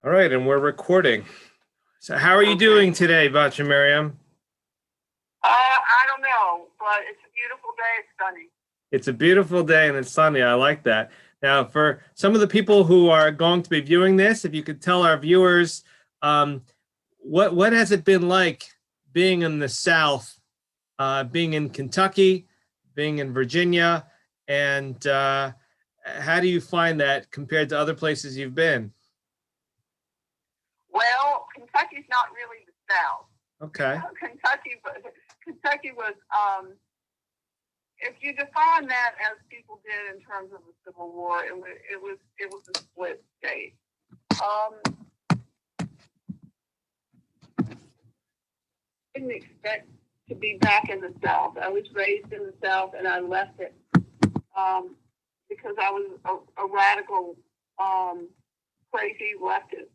All right, and we're recording. So how are you doing today, Batya Miriam? I don't know, but it's a beautiful day. It's sunny. It's a beautiful day and it's sunny. I like that. Now, for some of the people who are going to be viewing this, if you could tell our viewers, um, what has it been like being in the South, being in Kentucky, being in Virginia, and how do you find that compared to other places you've been? Well, Kentucky's not really the South. Okay. Kentucky was, if you define that as people did in terms of the Civil War, it was a split state. Didn't expect to be back in the South. I was raised in the South, and I left it because I was a radical, crazy leftist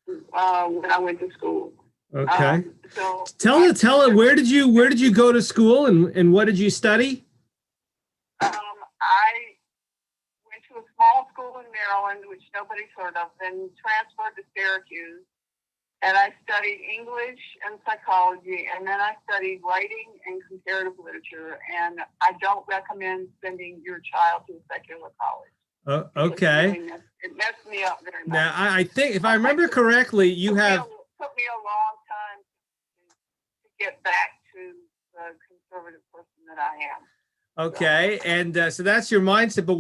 when I went to school. Okay. So tell it. Where did you go to school and what did you study? I went to a small school in Maryland, which nobody's heard of, then transferred to Syracuse, and I studied English and psychology, and then I studied writing and comparative literature. And I don't recommend sending your child to a secular college. Okay. It messed me up very much. Now, I think if I remember correctly, you have. It took me a long time to get back to the conservative person that I am. Okay, and so that's your mindset. But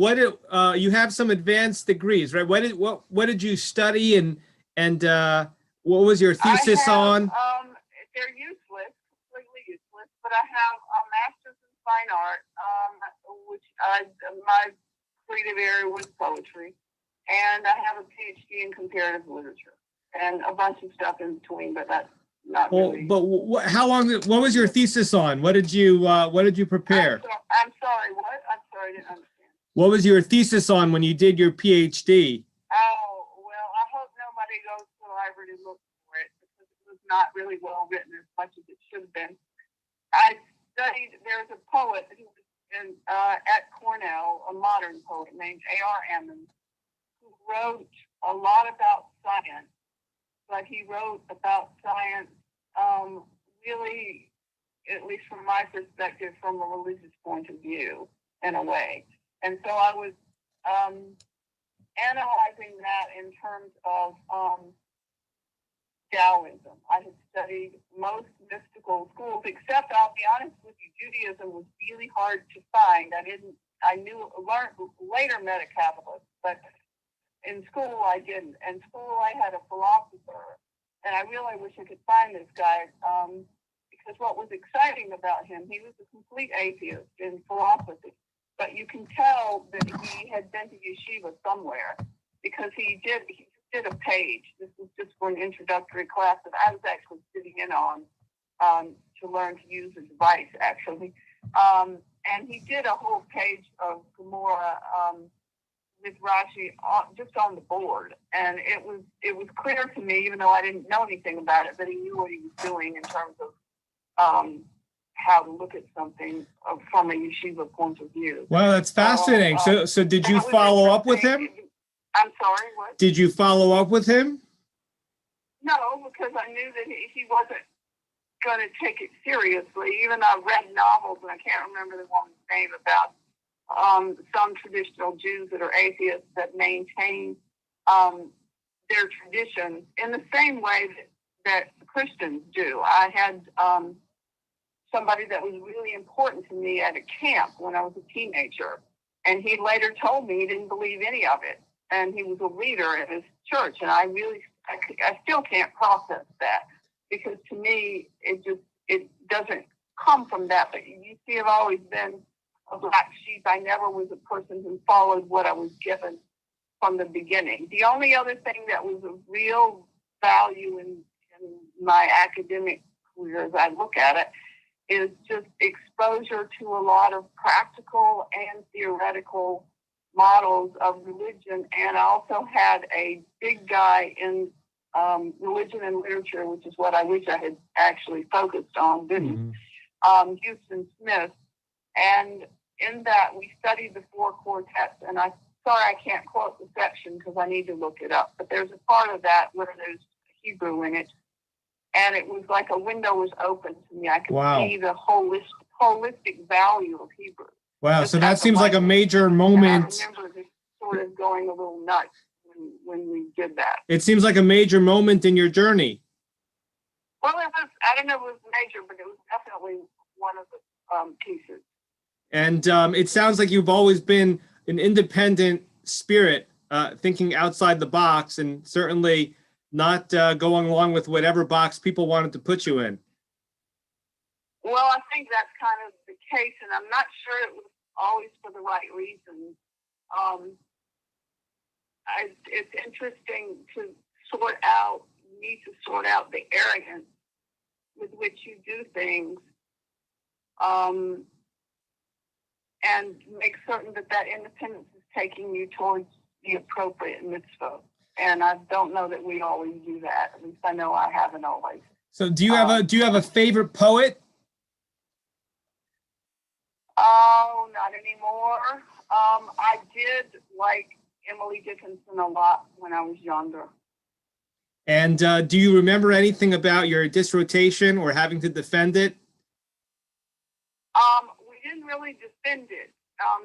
you have some advanced degrees, right? What did you study and what was your thesis on? They're useless, completely useless. But I have a master's in fine art, my creative area was poetry, and I have a PhD in comparative literature, and a bunch of stuff in between. But that's not really. But how long? What was your thesis on? What did you prepare? I'm sorry. What? I'm sorry, I didn't understand. What was your thesis on when you did your PhD? Oh, well, I hope nobody goes to the library to look for it because it was not really well written as much as it should have been. I studied. There's a poet who was at Cornell, a modern poet named A.R. Emmons, who wrote a lot about science. But he wrote about science really, at least from my perspective, from a religious point of view, in a way. And so I was analyzing that in terms of Taoism. I had studied most mystical schools, except, I'll be honest with you, Judaism was really hard to find. Learned later met a Catholic, but in school, I didn't. In school, I had a philosopher, and I really wish I could find this guy because what was exciting about him, he was a complete atheist in philosophy, but you can tell that he had been to yeshiva somewhere because he did a page. This was just for an introductory class that I was actually sitting in on to learn to use a device, actually. And he did a whole page of Gemara with Rashi just on the board, and it was clear to me, even though I didn't know anything about it, that he knew what he was doing in terms of how to look at something from a yeshiva point of view. Wow, that's fascinating. So did you follow up with him? I'm sorry, what? Did you follow up with him? No, because I knew that he wasn't going to take it seriously. Even though I read novels, and I can't remember the woman's name, about some traditional Jews that are atheists that maintain their tradition in the same way that Christians do. I had somebody that was really important to me at a camp when I was a teenager, and he later told me he didn't believe any of it, and he was a leader in his church, and I still can't process that because to me it doesn't come from that. But you see, I've always been a black sheep. I never was a person who followed what I was given from the beginning. The only other thing that was of real value in my academic career, as I look at it, is just exposure to a lot of practical and theoretical models of religion. And I also had a big guy in religion and literature, which is what I wish I had actually focused on, didn't. Houston Smith. And in that, we studied the four quartets, and I sorry, I can't quote the section because I need to look it up, but there's a part of that where there's Hebrew in it. And it was like a window was open to me. I could see the holistic value of Hebrew. Wow. So that seems like a major moment. And I remember just sort of going a little nuts when we did that. It seems like a major moment in your journey. Well, it was, I don't know if it was major, but it was definitely one of the pieces. And it sounds like you've always been an independent spirit, thinking outside the box, and certainly not going along with whatever box people wanted to put you in. Well, I think that's kind of the case, and I'm not sure it was always for the right reasons. It's interesting to you need to sort out the arrogance with which you do things, and make certain that independence is taking you towards the appropriate mitzvah. And I don't know that we always do that. At least I know I haven't always. So do you have a favorite poet? Oh, not anymore. I did like Emily Dickinson a lot when I was younger. And do you remember anything about your dissertation or having to defend it? We didn't really defend it.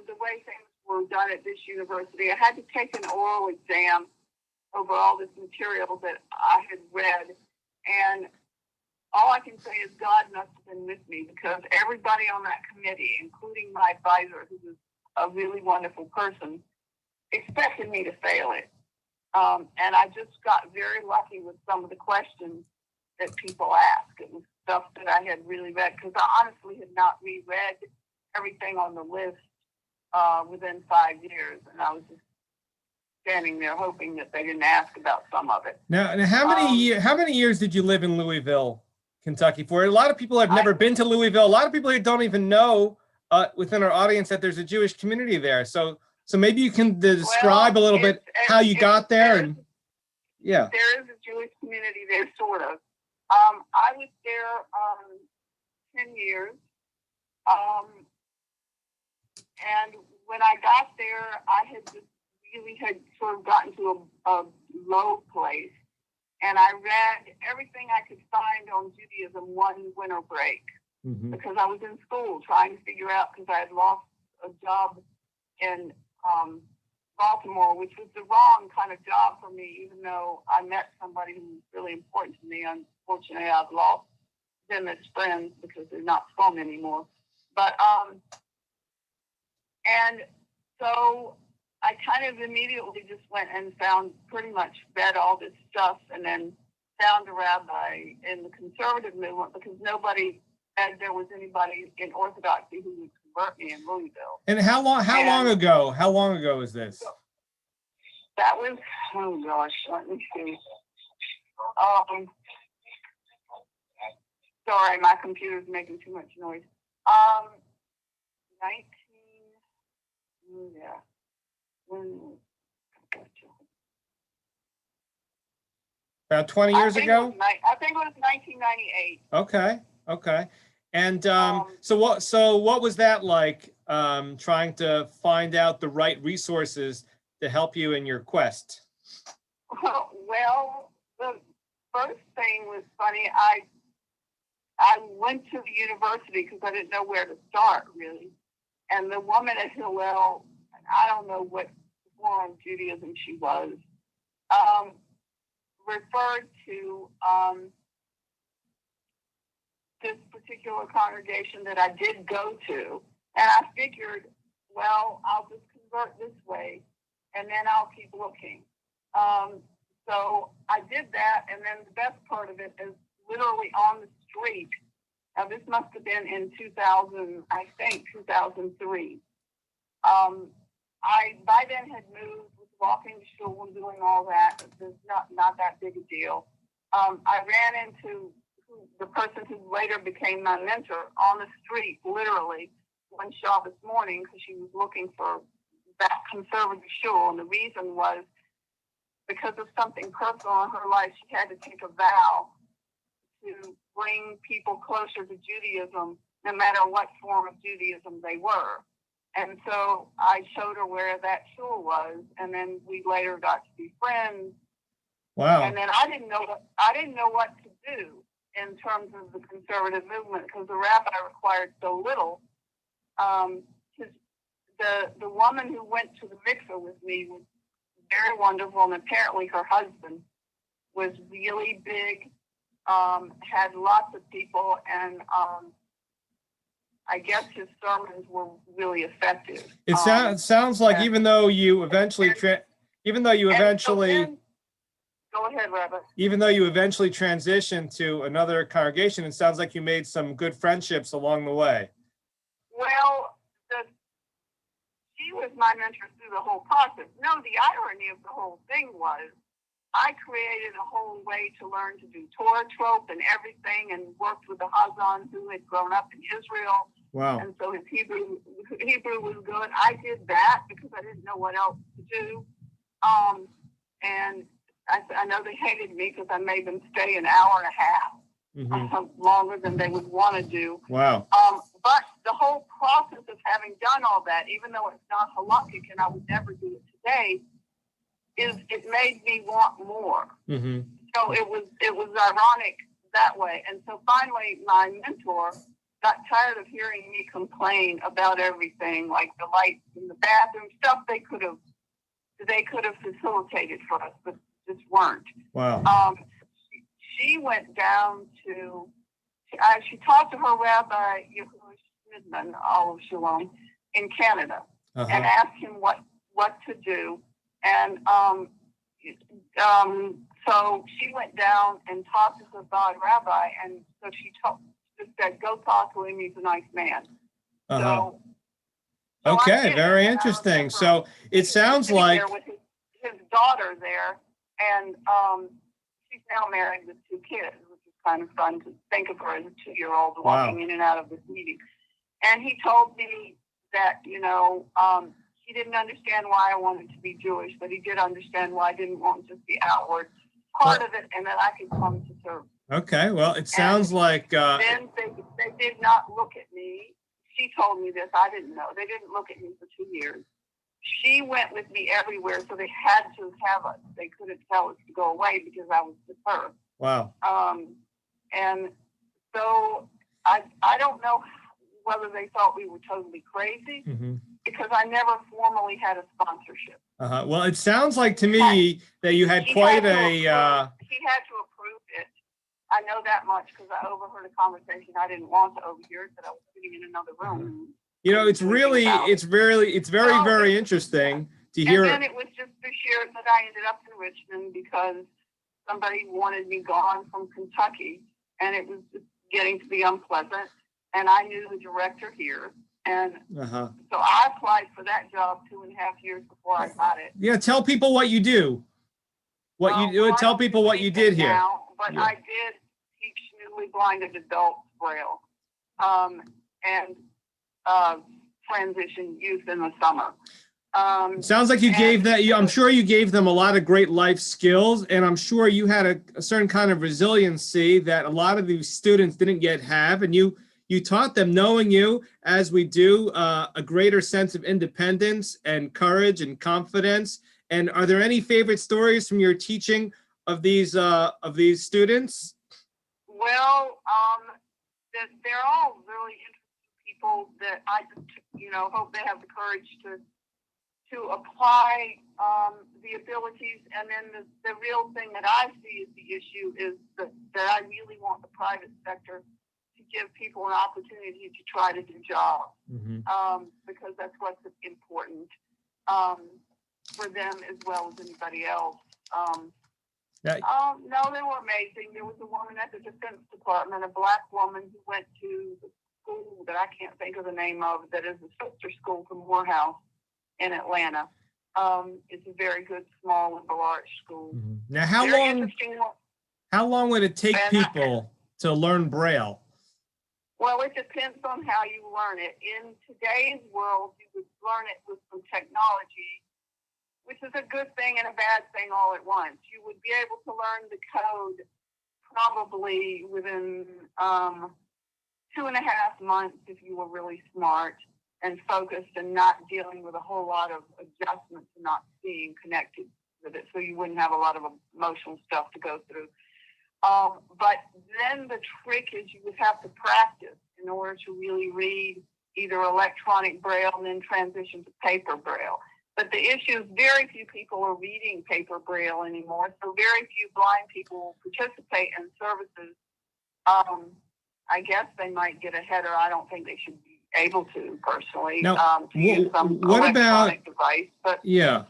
The way things were done at this university, I had to take an oral exam over all this material that I had read, and all I can say is God must have been with me, because everybody on that committee, including my advisor, who was a really wonderful person, expected me to fail it. And I just got very lucky with some of the questions that people asked. It was stuff that I had really read, because I honestly had not reread everything on the list within 5 years, and I was just standing there hoping that they didn't ask about some of it. Now how many years did you live in Louisville, Kentucky for? A lot of people have never been to Louisville. A lot of people here don't even know within our audience that there's a Jewish community there. So maybe you can describe a little bit how you got there. And yeah, there is a Jewish community there, sort of. I was there 10 years. And when I got there, I had just really had sort of gotten to a low place. And I read everything I could find on Judaism one winter break, because I was in school trying to figure out, because I had lost a job in Baltimore, which was the wrong kind of job for me, even though I met somebody who was really important to me. Unfortunately, I've lost them as friends because they're not from anymore. But, and so I kind of immediately just went and pretty much read all this stuff, and then found a rabbi in the conservative movement, because nobody said there was anybody in Orthodoxy who would convert me in Louisville. And how long ago is this? That was, oh gosh, let me see. Sorry, my computer's making too much noise. 19, About 20 years ago? I think it was 1998. Okay. And so what was that like, trying to find out the right resources to help you in your quest? Well, the first thing was funny. I went to the university because I didn't know where to start, really. And the woman at Hillel, I don't know what form of Judaism she was, referred to this particular congregation that I did go to. And I figured, well, I'll just convert this way, and then I'll keep looking. So I did that, and then the best part of it is literally on the street. Now, this must have been in 2000, I think 2003. I by then had moved, was walking to school and doing all that. It's not that big a deal. I ran into the person who later became my mentor on the street, literally, one Shabbos morning, because she was looking for that conservative shul. And the reason was because of something personal in her life. She had to take a vow to bring people closer to Judaism, no matter what form of Judaism they were. And so I showed her where that shul was, and then we later got to be friends. Wow. And then I didn't know what to do in terms of the conservative movement because the rabbi required so little. The woman who went to the mikveh with me was very wonderful, and apparently her husband was really big, had lots of people, and I guess his sermons were really effective. It sounds like even though you eventually go ahead, Rabbi. Even though you eventually transitioned to another congregation, it sounds like you made some good friendships along the way. Well, she was my mentor through the whole process. No, the irony of the whole thing was I created a whole way to learn to do Torah trope and everything, and worked with a Hazan who had grown up in Israel. Wow. And so his Hebrew was good. I did that because I didn't know what else to do. And I know they hated me because I made them stay an hour and a half longer than they would want to do. Wow. But the whole process of having done all that, even though it's not halakhic and I would never do it today, it made me want more. Mm-hmm. So it was ironic that way. And so finally, my mentor got tired of hearing me complain about everything, like the lights in the bathroom, stuff they could have facilitated for us, but just weren't. Wow. She went down to. She talked to her rabbi Yehuda Schmidman, Olive Shalom, in Canada, and asked him what to do. And so she went down and talked to the God rabbi, and so she just said, "Go talk to him. He's a nice man." So okay, very interesting. So it sounds like with his daughter there, and she's now married with 2 kids, which is kind of fun to think of her as a 2-year-old walking in and out of this meeting. And he told me that, he didn't understand why I wanted to be Jewish, but he did understand why I didn't want just the outward part of it, and that I could come to serve. Okay, well, it sounds like... then they did not look at me. She told me this. I didn't know. They didn't look at me for 2 years. She went with me everywhere, so they had to have us. They couldn't tell us to go away because I was with her. Wow. And so I don't know whether they thought we were totally crazy, because I never formally had a sponsorship. Well, it sounds like to me that you had quite a... He had to approve it. I know that much because I overheard a conversation I didn't want to overhear, that I was sitting in another room. It's very interesting to hear. And then it was just this year that I ended up in Richmond because somebody wanted me gone from Kentucky, and it was just getting to be unpleasant. And I knew the director here, and so I applied for that job 2.5 years before I got it. Yeah, tell people what you do. Tell people what you did here. Now, but I did teach newly blinded adults Braille, and transition youth in the summer. Sounds like you gave that. I'm sure you gave them a lot of great life skills, and I'm sure you had a certain kind of resiliency that a lot of these students didn't yet have, and you taught them, knowing you as we do, a greater sense of independence and courage and confidence. And are there any favorite stories from your teaching of these students? Well, they're all really interesting people that I just, hope they have the courage to apply the abilities. And then the real thing that I see as the issue is that I really want the private sector to give people an opportunity to try to do jobs, because that's what's important for them as well as anybody else. No, they were amazing. There was a woman at the Defense Department, a black woman who went to the school that I can't think of the name of, that is a sister school from Morehouse in Atlanta. It's a very good small liberal arts school. Now, how long would it take people to learn Braille? Well, it depends on how you learn it. In today's world, you would learn it with some technology, which is a good thing and a bad thing all at once. You would be able to learn the code probably within 2.5 months if you were really smart. and focused and not dealing with a whole lot of adjustments and not being connected with it, so you wouldn't have a lot of emotional stuff to go through. But then the trick is you would have to practice in order to really read either electronic Braille and then transition to paper Braille. But the issue is very few people are reading paper Braille anymore, so very few blind people participate in services. I guess they might get a header. I don't think they should be able to, personally, Now, to use some what electronic about device. But yeah?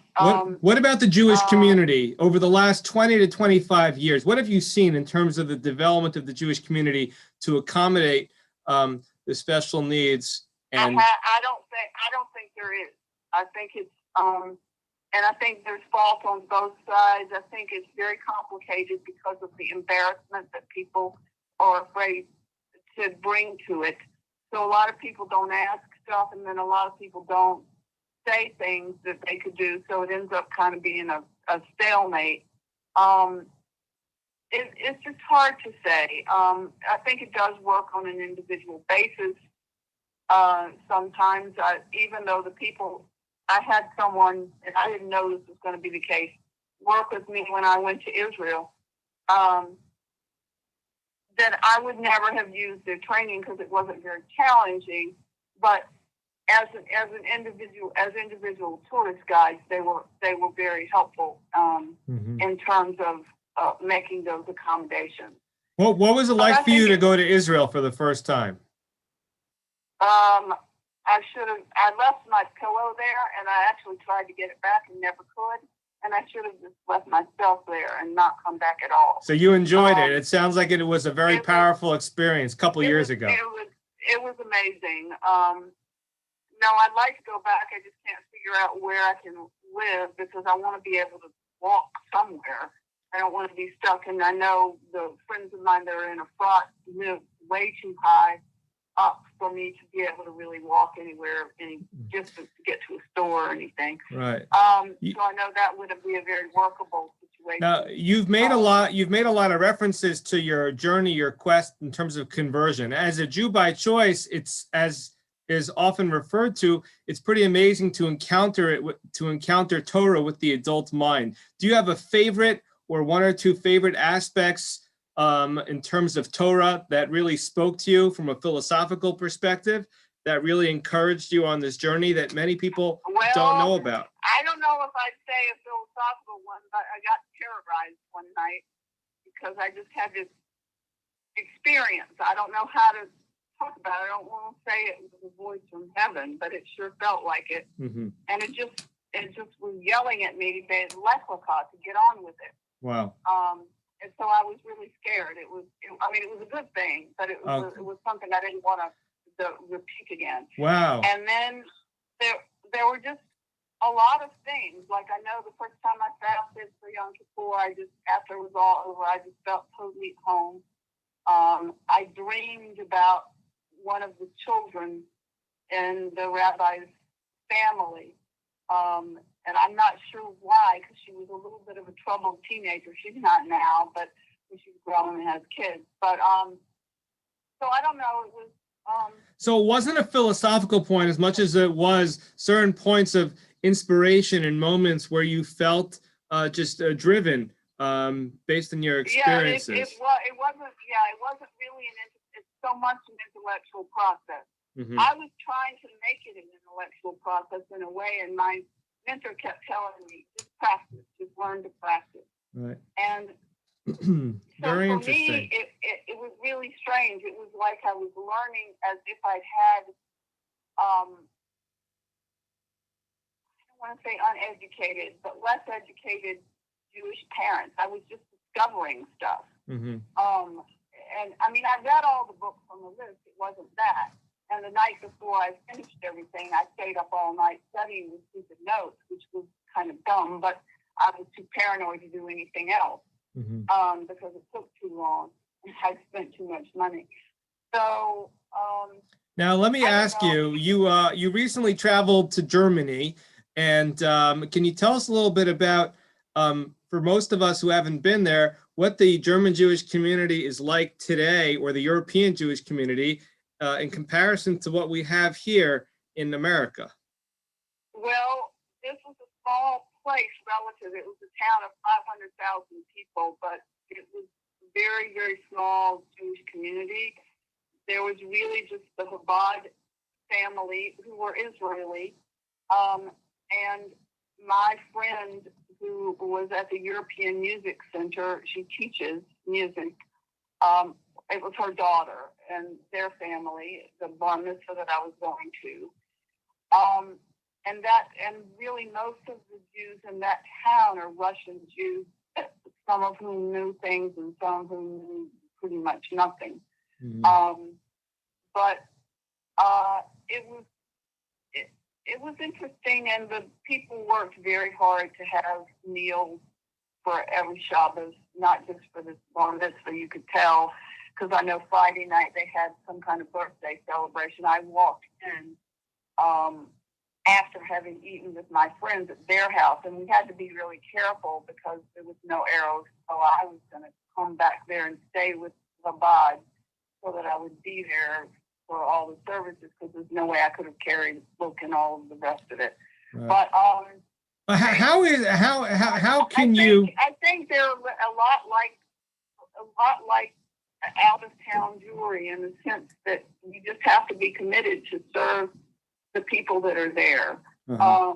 What about the Jewish community over the last 20 to 25 years? What have you seen in terms of the development of the Jewish community to accommodate the special needs? And I don't think there is. I think it's and I think there's fault on both sides. I think it's very complicated because of the embarrassment that people are afraid to bring to it. So a lot of people don't ask stuff, and then a lot of people don't say things that they could do. So it ends up kind of being a stalemate. It's just hard to say. I think it does work on an individual basis. Sometimes, even though the people, I had someone, and I didn't know this was going to be the case, work with me when I went to Israel, that I would never have used their training because it wasn't very challenging. But as individual tourist guides, they were very helpful in terms of making those accommodations. what was it like for you to go to Israel for the first time? I left my pillow there, and I actually tried to get it back and never could. And I should have just left myself there and not come back at all. So you enjoyed it. It sounds like it was a very powerful experience a couple years ago. It was amazing. No, I'd like to go back. I just can't figure out where I can live because I want to be able to walk somewhere. I don't want to be stuck. And I know the friends of mine that are in a frat live way too high up for me to be able to really walk anywhere, any distance to get to a store or anything. Right. So I know that would be a very workable situation. Now you've made a lot of references to your journey, your quest in terms of conversion. As a Jew by choice, it's, as is often referred to, it's pretty amazing to encounter Torah with the adult mind. Do you have a favorite or one or two favorite aspects in terms of Torah that really spoke to you from a philosophical perspective, that really encouraged you on this journey that many people don't know about? I don't know if I'd say a philosophical one, but I got terrorized one night because I just had this experience. I don't know how to talk about it. I don't want to say it was a voice from heaven, but it sure felt like it. Mm-hmm. And it just was yelling at me to get on with it. Wow. And so I was really scared. It was a good thing, but it was something I didn't want to repeat again. Wow. And then there were just a lot of things. Like, I know the first time I fasted for Yom Kippur, after it was all over, I just felt totally at home. I dreamed about one of the children in the rabbi's family. And I'm not sure why, because she was a little bit of a troubled teenager. She's not now, but she's grown and has kids. But so I don't know. It was. So it wasn't a philosophical point as much as it was certain points of inspiration and moments where you felt just driven based on your experiences. Yeah, it wasn't really it's so much an intellectual process. Mm-hmm. I was trying to make it an intellectual process in a way, and my mentor kept telling me, just practice, just learn to practice. Right. And very so for interesting. me, it was really strange. It was like I was learning as if I'd had, I don't want to say uneducated, but less educated Jewish parents. I was just discovering stuff. Mm-hmm. And I mean, I read all the books on the list. It wasn't that. And the night before I finished everything, I stayed up all night studying with stupid notes, which was kind of dumb, but I was too paranoid to do anything else because it took too long and I spent too much money. So now let me ask you, you recently traveled to Germany, and can you tell us a little bit about, for most of us who haven't been there, what the German Jewish community is like today, or the European Jewish community, in comparison to what we have here in America? Well, this was a small place relative. It was a town of 500,000 people, but it was a very, very small Jewish community. There was really just the Chabad family who were Israeli. And my friend who was at the European Music Center, she teaches music. It was her daughter and their family, the bar mitzvah that I was going to. And really most of the Jews in that town are Russian Jews, some of whom knew things and some of whom knew pretty much nothing. Mm-hmm. But it was interesting, and the people worked very hard to have meals for every Shabbos, not just for this bar mitzvah. You could tell, because I know Friday night they had some kind of birthday celebration. I walked in after having eaten with my friends at their house, and we had to be really careful because there was no arrows, so I was going to come back there and stay with Chabad so that I would be there for all the services, because there's no way I could have carried the book and all of the rest of it. Right. But how can you? I think they're a lot like out of town jewelry, in the sense that you just have to be committed to serve the people that are there. Uh-huh.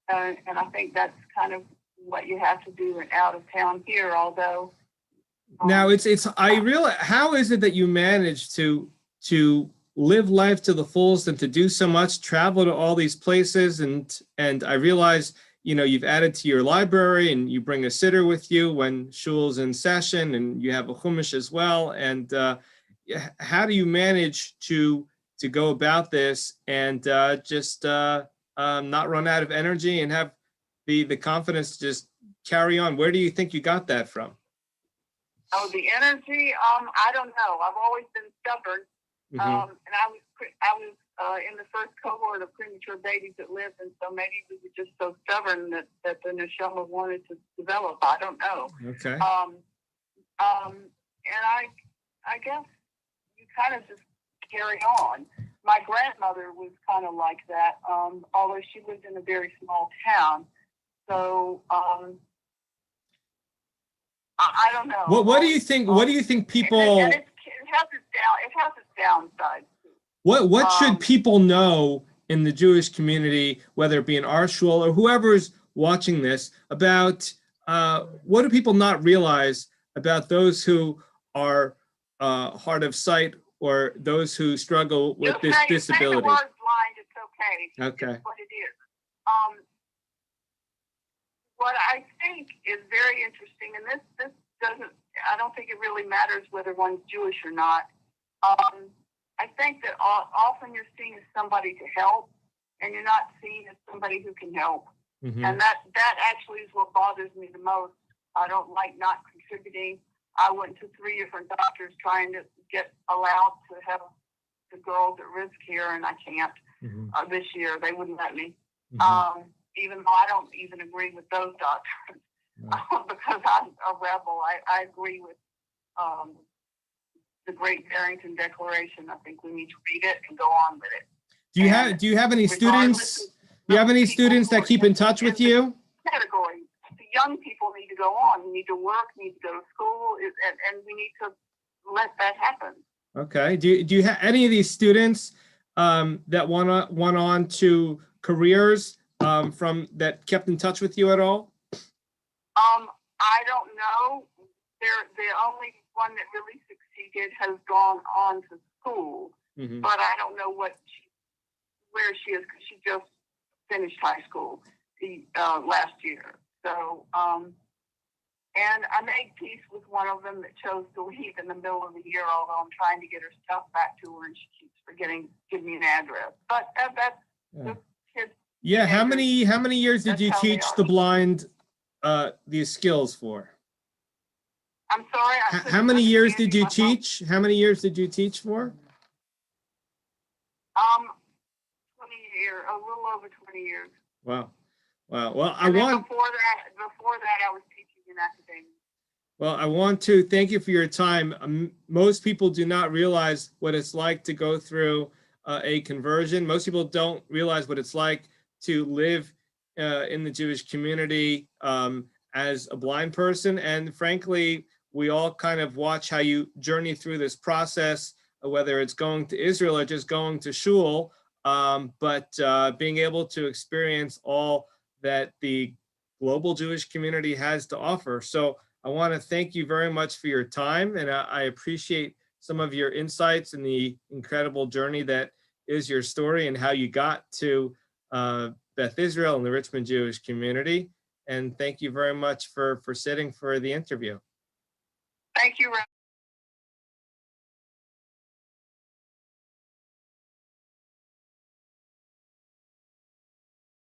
And I think that's kind of what you have to do in out of town here. Although now I realize, how is it that you manage to live life to the fullest and to do so much, travel to all these places, and I realize, you've added to your library and you bring a sitter with you when shul's in session, and you have a chumash as well. And how do you manage to go about this and just not run out of energy and have the confidence to just carry on? Where do you think you got that from? Oh, the energy? I don't know. I've always been stubborn. Mm-hmm. And I was in the first cohort of premature babies that lived, and so maybe we were just so stubborn that the neshama wanted to develop. I don't know. Okay. And I guess you kind of just carry on. My grandmother was kind of like that, although she lived in a very small town. So I don't know. What do you think? What do you think people? And it has its downside. What should people know in the Jewish community, whether it be in our shul or whoever's watching this, about what do people not realize about those who are hard of sight or those who struggle with this disability? Say the word blind, it's okay. Okay. It's what it is. What I think is very interesting, and this doesn't, I don't think it really matters whether one's Jewish or not. I think that often you're seen as somebody to help, and you're not seen as somebody who can help. Mm-hmm. And that actually is what bothers me the most. I don't like not contributing. I went to 3 different doctors trying to get allowed to have the girls at risk here, and I can't. Mm-hmm. This year. They wouldn't let me. Mm-hmm. Even though I don't even agree with those doctors, right. Because I'm a rebel. I agree with the Great Barrington Declaration. I think we need to read it and go on with it. Do you have any students? Do you have any students that keep in touch with you? Category. The young people need to go on. We need to work. Need to go to school, and we need to let that happen. Okay. Do you have any of these students that went on to careers from that kept in touch with you at all? I don't know. The only one that really succeeded has gone on to school, mm-hmm. but I don't know where she is, because she just finished high school last year. So, and I made peace with one of them that chose to leave in the middle of the year, although I'm trying to get her stuff back to her, and she keeps forgetting to give me an address. But that's the kids. Yeah, how many years did you teach the blind these skills for? I'm sorry. How many years did you teach? How many years did you teach for? 20 years, a little over 20 years. Wow. Well, before that I was teaching in academia. Well, I want to thank you for your time. Most people do not realize what it's like to go through a conversion. Most people don't realize what it's like to live in the Jewish community as a blind person. And frankly, we all kind of watch how you journey through this process, whether it's going to Israel or just going to shul, but being able to experience all that the global Jewish community has to offer. So I want to thank you very much for your time, and I appreciate some of your insights and the incredible journey that is your story and how you got to Beth Israel and the Richmond Jewish community. And thank you very much for sitting for the interview. Thank you,